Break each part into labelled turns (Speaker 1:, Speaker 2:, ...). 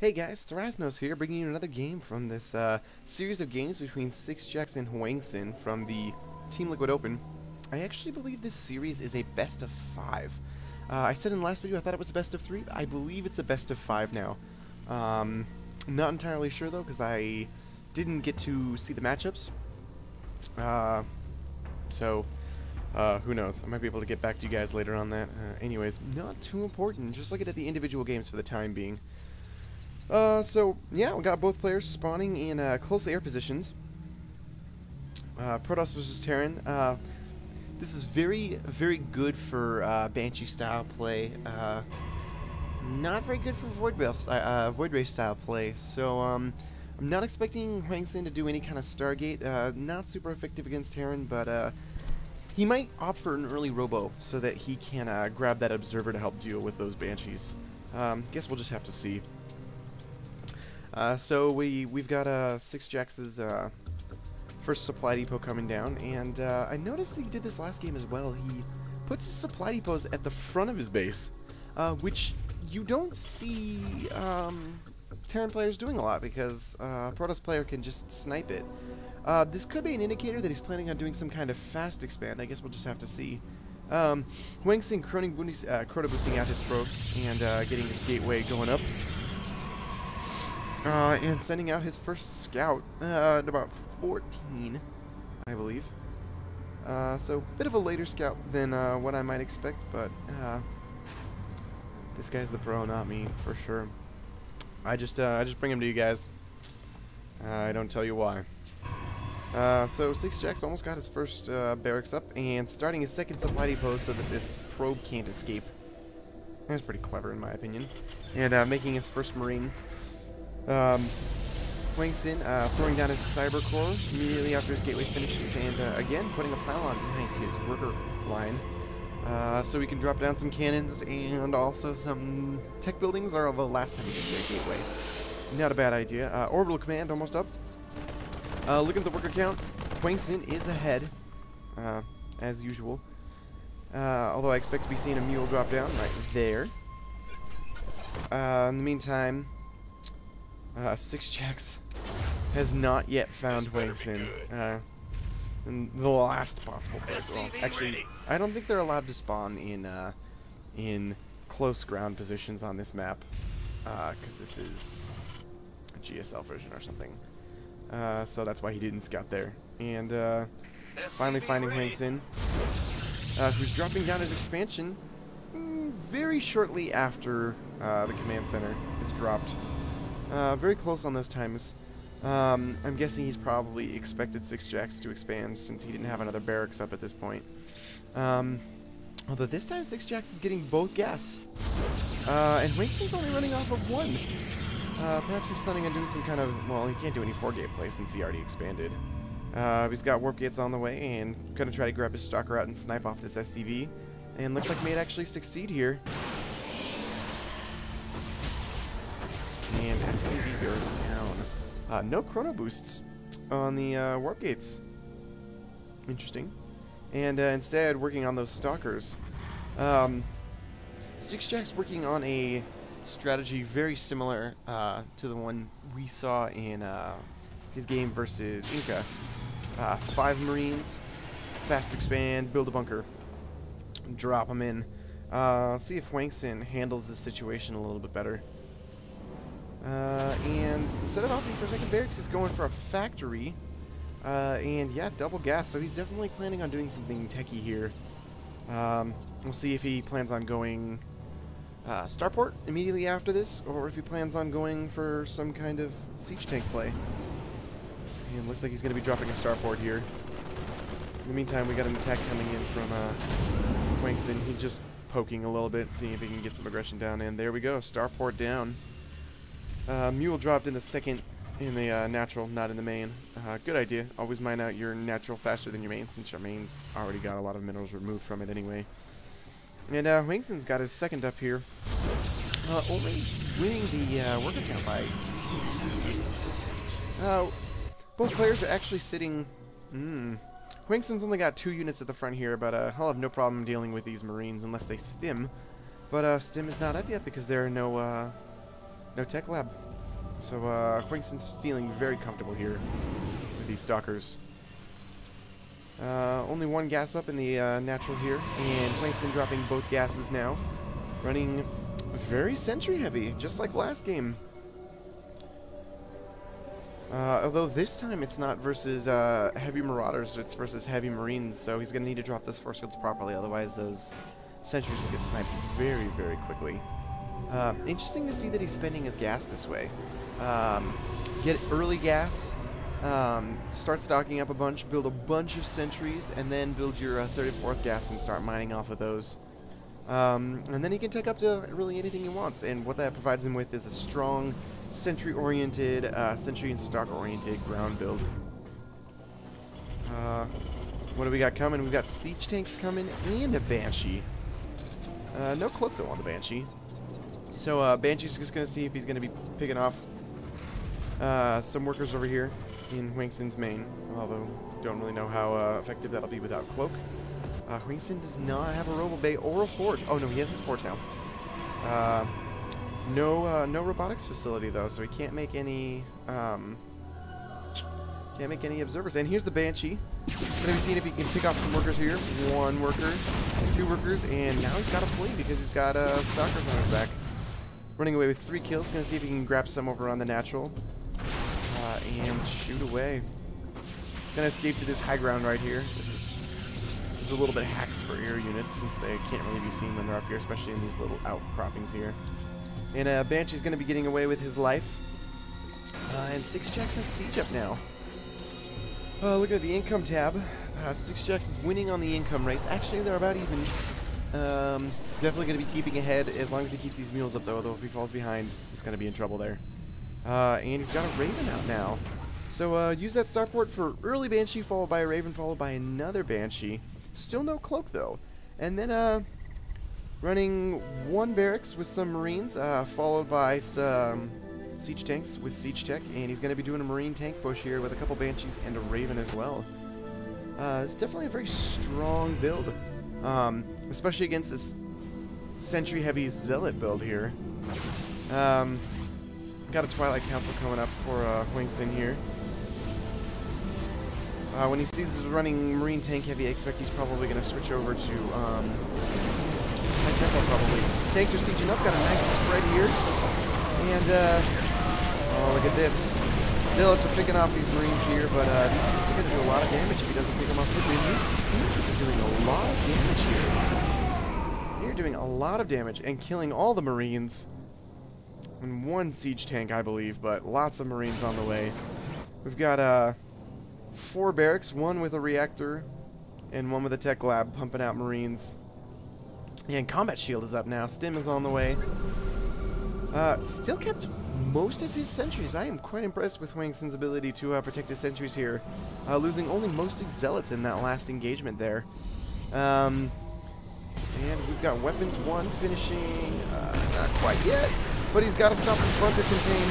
Speaker 1: Hey guys, Thrasnos here, bringing you another game from this series of games between sixjax and Hwangsin from the Team Liquid Open. I actually believe this series is a best of 5. I said in the last video I thought it was a best of 3. I believe it's a best of 5 now. Not entirely sure though, because I didn't get to see the matchups. Who knows? I might be able to get back to you guys later on that. Anyways, not too important. Just looking at the individual games for the time being. Yeah, we got both players spawning in close air positions. Protoss versus Terran. This is very, very good for Banshee style play. Not very good for Void Ray style play. So I'm not expecting Hwangsin to do any kind of Stargate. Not super effective against Terran, but he might opt for an early Robo so that he can grab that Observer to help deal with those Banshees. Guess we'll just have to see. So we've got sixjax's first supply depot coming down, and I noticed he did this last game as well. He puts his supply depots at the front of his base, which you don't see Terran players doing a lot because Protoss player can just snipe it. This could be an indicator that he's planning on doing some kind of fast expand. I guess we'll just have to see. Hwangsin chrono boosting out his probes and getting his gateway going up. And sending out his first scout at about 14, I believe. So bit of a later scout than what I might expect, but this guy's the pro, not me, for sure. I just bring him to you guys. I don't tell you why. So sixjax almost got his first barracks up and starting his second supply depot so that this probe can't escape. That's pretty clever in my opinion. And making his first marine. Hwangsin throwing down his cyber core immediately after his gateway finishes, and again putting a pylon behind his worker line, so we can drop down some cannons and also some tech buildings. Or the last time we did their gateway, not a bad idea. Orbital command almost up. Looking at the worker count, Hwangsin is ahead, as usual. Although I expect to be seeing a mule drop down right there. In the meantime, sixjax has not yet found Hwangsin in the last possible place. Well, actually, I don't think they're allowed to spawn in close ground positions on this map, because this is a GSL version or something. So that's why he didn't scout there. And finally finding Hwangsin, who's dropping down his expansion very shortly after the command center is dropped. Very close on those times. I'm guessing he's probably expected sixjax to expand since he didn't have another barracks up at this point. Although this time sixjax is getting both gas. And Hwangsin's only running off of 1. Perhaps he's planning on doing some kind of, well, he can't do any 4-gate play since he already expanded. He's got warp gates on the way and gonna try to grab his stalker out and snipe off this SCV. And looks like he may actually succeed here. And SCV goes down. No chrono boosts on the warp gates. Interesting. And instead, working on those stalkers. Sixjax working on a strategy very similar to the one we saw in his game versus Inca. 5 Marines, fast expand, build a bunker, drop them in. See if Hwangsin handles this situation a little bit better. And instead of opting for second barracks, he's going for a factory. And yeah, double gas, so he's definitely planning on doing something techie here. We'll see if he plans on going starport immediately after this, or if he plans on going for some kind of siege tank play. And looks like he's going to be dropping a starport here. In the meantime, we got an attack coming in from Hwangsin. He's just poking a little bit, seeing if he can get some aggression down, and there we go, starport down. Mule dropped in the second in the natural, not in the main. Good idea. Always mine out your natural faster than your main, since your main's already got a lot of minerals removed from it anyway. And Hwangsin's got his second up here. Only winning the worker count by... both players are actually sitting... Hwangsin's only got 2 units at the front here, but I'll have no problem dealing with these Marines unless they stim. But stim is not up yet because there are no tech lab. So Hwangsin's feeling very comfortable here with these stalkers. Only one gas up in the natural here, and Hwangsin dropping both gases now. Running very sentry heavy, just like last game. Although this time it's not versus heavy marauders, it's versus heavy marines, so he's going to need to drop those force fields properly, otherwise those sentries will get sniped very, very quickly. Interesting to see that he's spending his gas this way. Get early gas, start stocking up a bunch, build a bunch of sentries, and then build your 34th gas and start mining off of those. And then he can take up to really anything he wants, and what that provides him with is a strong sentry-oriented, sentry and stock-oriented ground build. What do we got coming? We've got siege tanks coming and a Banshee. No cloak though on the Banshee. So Banshee's just going to see if he's going to be picking off some workers over here in Hwangsin's main, although don't really know how effective that'll be without cloak. Hwangsin does not have a robo bay or a forge. Oh no, he has his forge now. No robotics facility though, so he can't make any observers. And here's the Banshee. Gonna be seeing if he can pick off some workers here. One worker, two workers, and now he's got a flee because he's got stalkers on his back. Running away with 3 kills. Gonna see if he can grab some over on the natural and shoot away. Gonna escape to this high ground right here. This is a little bit hacks for air units since they can't really be seen when they're up here, especially in these little outcroppings here. And Banshee's going to be getting away with his life. And sixjax has siege up now. Looking at the income tab, sixjax is winning on the income race. Actually, they're about even. Definitely going to be keeping ahead as long as he keeps these mules up, though. Although if he falls behind, he's going to be in trouble there. And he's got a Raven out now. So use that starport for early Banshee, followed by a Raven, followed by another Banshee. Still no cloak, though. And then running 1 barracks with some marines, followed by some siege tanks with siege tech, and he's going to be doing a marine tank push here with a couple Banshees and a Raven as well. It's definitely a very strong build, especially against this sentry-heavy zealot build here. Got a Twilight Council coming up for Hwangsin here. When he sees us running marine tank heavy, I expect he's probably going to switch over to high tempo probably. Tanks are sieging up, got a nice spread here. And, oh, look at this. Zealots are picking off these marines here, but these tanks are going to do a lot of damage if he doesn't pick them up quickly. And these tanks are doing a lot of damage here. They're doing a lot of damage and killing all the marines. And 1 siege tank, I believe, but lots of marines on the way. We've got 4 barracks, 1 with a reactor and 1 with a tech lab pumping out marines. And combat shield is up now. Stim is on the way. Still kept most of his sentries. I am quite impressed with Hwangsin's ability to protect his sentries here. Losing only mostly zealots in that last engagement there. And we've got weapons 1 finishing, not quite yet, but he's got to stop this bunker contain.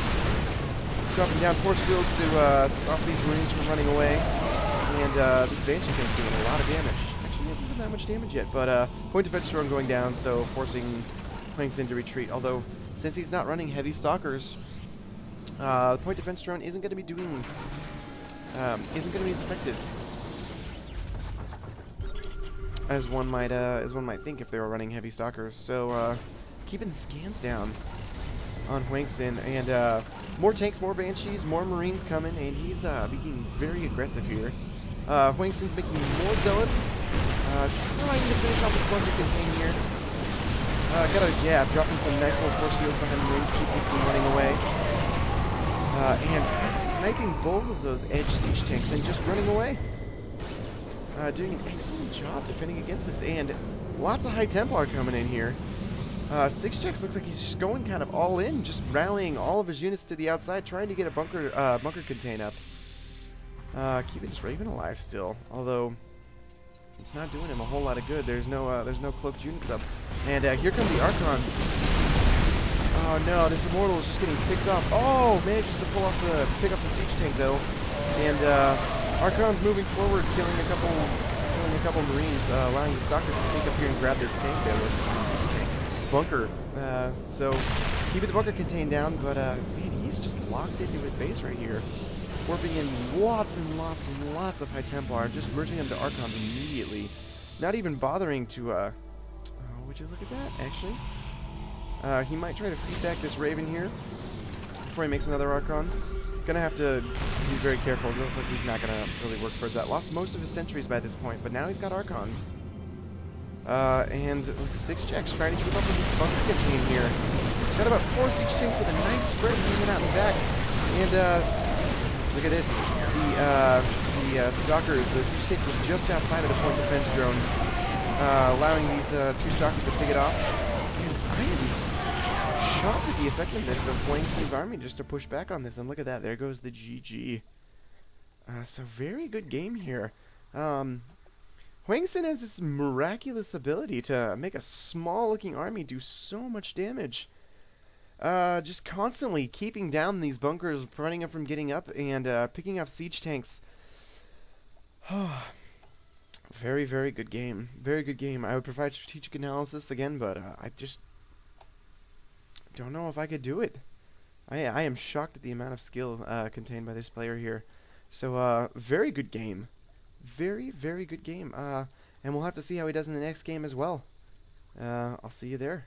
Speaker 1: He's dropping down force fields to stop these marines from running away. And this Banshee tank's doing a lot of damage. Actually, he hasn't done that much damage yet, but point defense drone going down, so forcing Hwangsin to retreat. Although, since he's not running heavy stalkers, the point defense drone isn't going to be doing, isn't going to be as effective as one might think if they were running heavy stalkers. So keeping the scans down on Hwangsin, and more tanks, more Banshees, more Marines coming, and he's being very aggressive here. Hwangsin's making more zealots, trying to finish off his bunker contain here. Dropping some nice little force fields behind the Marines, keeping them running away. And sniping both of those edge siege tanks and just running away. Doing an excellent job defending against this, and lots of high Templar coming in here. sixjax looks like he's just going kind of all in, just rallying all of his units to the outside, trying to get a bunker contain up. Keeping this Raven alive still, although it's not doing him a whole lot of good. There's no cloaked units up, and here come the Archons. Oh no, this Immortal is just getting picked off. Oh, manages to pick up the siege tank though, and Archon's moving forward, killing a couple Marines, allowing the Stalkers to sneak up here and grab this tank there with bunker. So keeping the bunker contained down, but man, he's just locked into his base right here, warping in lots and lots and lots of High Templar, just merging them to Archons immediately. Not even bothering to, would you look at that, actually? He might try to feed back this Raven here before he makes another Archon. Gonna have to be very careful. It looks like he's not gonna really work towards that. Lost most of his sentries by this point, but now he's got Archons. And sixjax trying to keep up with this bunker contain here. He's got about 4 siege tanks with a nice spread hanging out in the back. And look at this. The stalkers, the siege tank was just outside of the point defense drone, allowing these 2 stalkers to pick it off. And I am shocked at the effectiveness of Hwangsin's army just to push back on this. And look at that, there goes the GG. So very good game here. Hwangsin has this miraculous ability to make a small-looking army do so much damage. Just constantly keeping down these bunkers, preventing them from getting up, and picking off siege tanks. Very, very good game. Very good game. I would provide strategic analysis again, but I just don't know if I could do it. I am shocked at the amount of skill contained by this player here. So, very good game. Very, very good game. And we'll have to see how he does in the next game as well. I'll see you there.